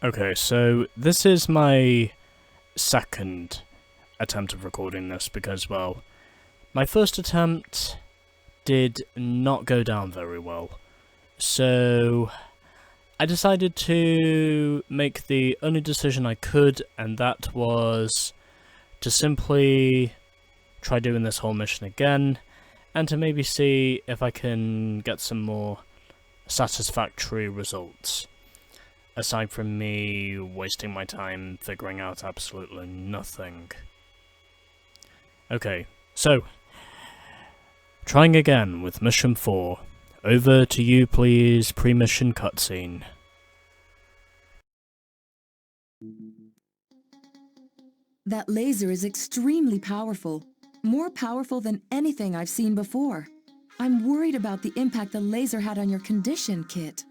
Okay, so this is my second attempt of recording this because, well, my first attempt did not go down very well. So I decided to make the only decision I could, and that was to simply try doing this whole mission again, and to maybe see if I can get some more satisfactory results. Aside from me wasting my time figuring out absolutely nothing. Okay, so, trying again with Mission 4. Over to you please, pre-mission cutscene. That laser is extremely powerful. More powerful than anything I've seen before. I'm worried about the impact the laser had on your condition, Kit.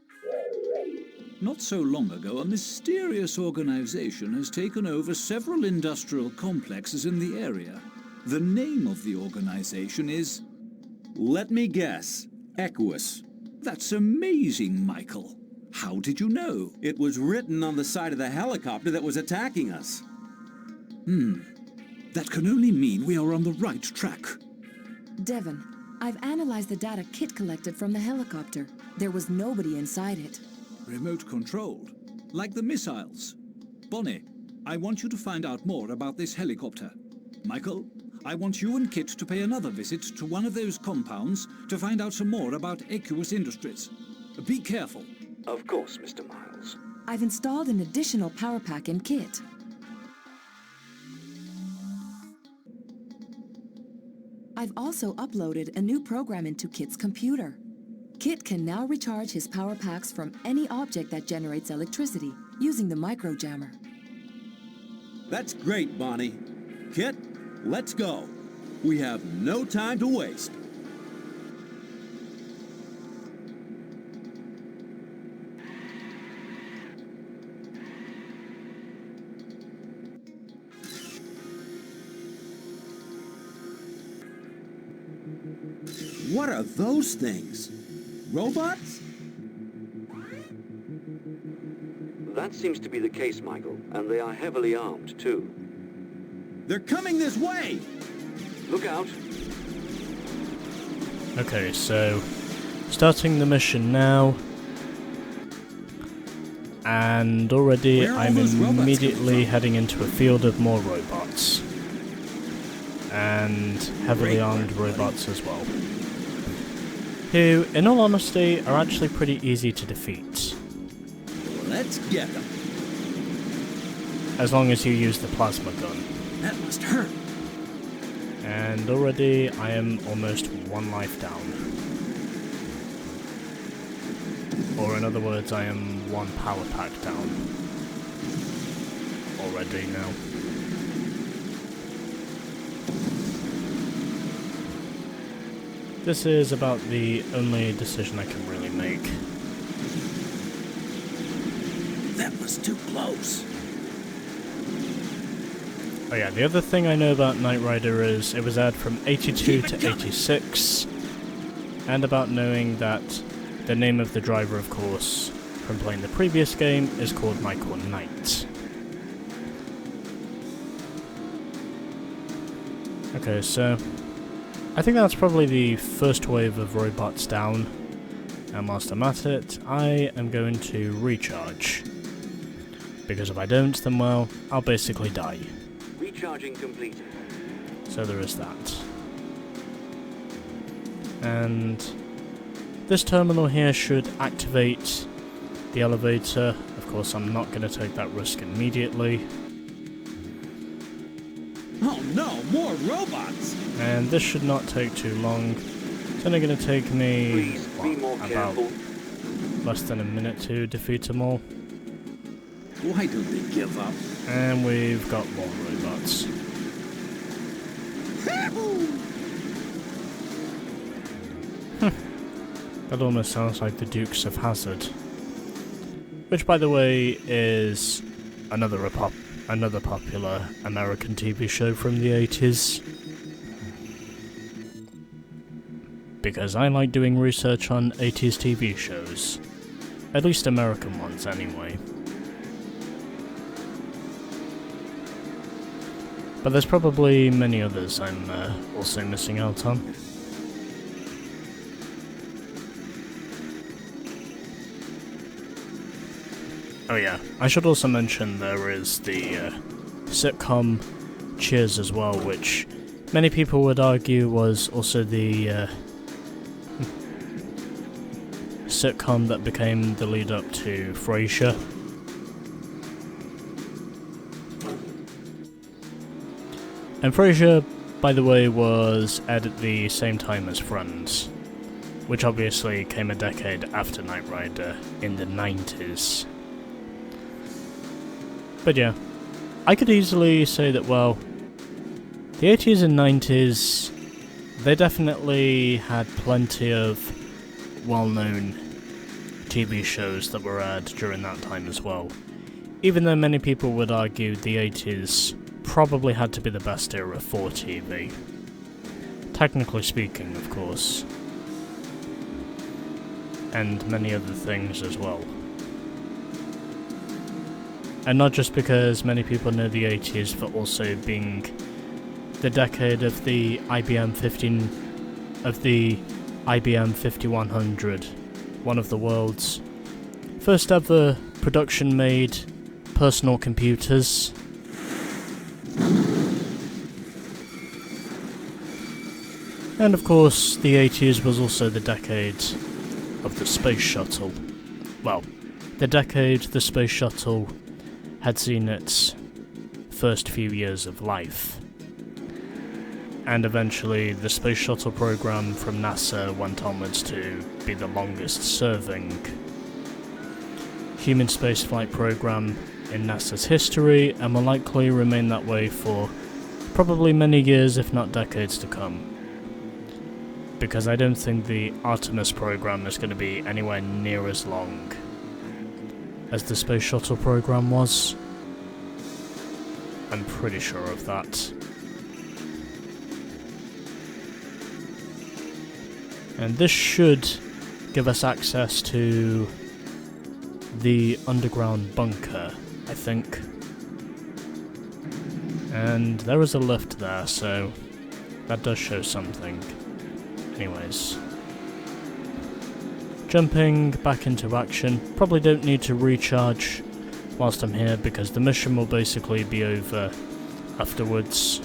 Not so long ago, a mysterious organization has taken over several industrial complexes in the area. The name of the organization is... Let me guess. Equus. That's amazing, Michael. How did you know? It was written on the side of the helicopter that was attacking us. That can only mean we are on the right track. Devon, I've analyzed the data Kit collected from the helicopter. There was nobody inside it. Remote controlled, like the missiles. Bonnie, I want you to find out more about this helicopter. Michael, I want you and Kit to pay another visit to one of those compounds to find out some more about Equus Industries. Be careful. Of course, Mr. Miles. I've installed an additional power pack in Kit. I've also uploaded a new program into Kit's computer. Kit can now recharge his power packs from any object that generates electricity using the micro jammer. That's great, Bonnie. Kit, let's go. We have no time to waste. What are those things? Robots? That seems to be the case, Michael, and they are heavily armed, too. They're coming this way! Look out! Okay, so, starting the mission now, and already I'm immediately heading into a field of more robots. And heavily armed robots as well. Who, in all honesty, are actually pretty easy to defeat. Let's get them. As long as you use the plasma gun. That must hurt. And already I am almost one life down. Or in other words, I am one power pack down. Already now. This is about the only decision I can really make. That was too close. Oh yeah, the other thing I know about Knight Rider is it was aired from 82 to 86, and about knowing that the name of the driver, of course, from playing the previous game is called Michael Knight. Okay, so I think that's probably the first wave of robots down, and whilst I'm at it, I am going to recharge. Because if I don't, then well, I'll basically die. Recharging completed. So there is that. And this terminal here should activate the elevator. Of course, I'm not going to take that risk immediately. Oh no, more robots! And this should not take too long. It's only going to take me Please, be more about careful. less than a minute to defeat them all. Why don't they give up? And we've got more robots. That almost sounds like the Dukes of Hazzard. Which, by the way, is another popular American TV show from the 80s. Because I like doing research on 80s TV shows. At least American ones, anyway. But there's probably many others I'm also missing out on. Oh yeah, I should also mention there is the sitcom Cheers as well, which many people would argue was also the sitcom that became the lead up to Frasier. And Frasier, by the way, was aired at the same time as Friends, which obviously came a decade after Knight Rider in the 90s. But yeah, I could easily say that, well, the 80s and 90s, they definitely had plenty of well-known TV shows that were aired during that time as well. Even though many people would argue the 80s probably had to be the best era for TV. Technically speaking, of course. And many other things as well. And not just because many people know the 80s for also being the decade of the IBM 5100, one of the world's first ever production made personal computers. And of course, the 80s was also the decade of the space shuttle. Well, the decade the space shuttle had seen its first few years of life. And eventually the space shuttle program from NASA went onwards to be the longest serving human spaceflight program in NASA's history, and will likely remain that way for probably many years, if not decades to come. Because I don't think the Artemis program is going to be anywhere near as long as the space shuttle program was. I'm pretty sure of that. And this should give us access to the underground bunker, I think. And there is a lift there, so that does show something. Anyways. Jumping back into action. Probably don't need to recharge whilst I'm here, because the mission will basically be over afterwards.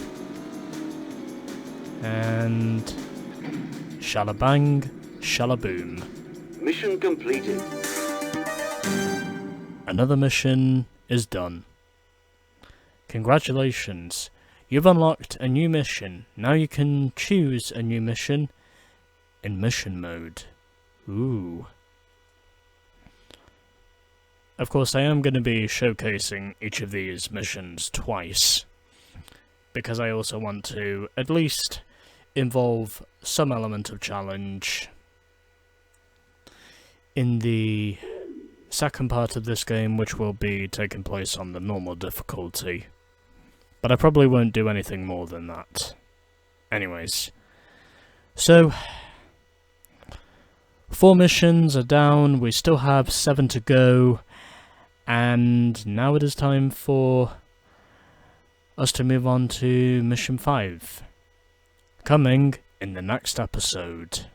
And shalabang, shalaboom. Mission completed. Another mission is done. Congratulations, you've unlocked a new mission. Now you can choose a new mission in mission mode. Ooh. Of course, I am going to be showcasing each of these missions twice, because I also want to at least involve some element of challenge in the second part of this game, which will be taking place on the normal difficulty. But I probably won't do anything more than that. Anyways, so 4 missions are down, we still have 7 to go, and now it is time for us to move on to mission 5. Coming in the next episode.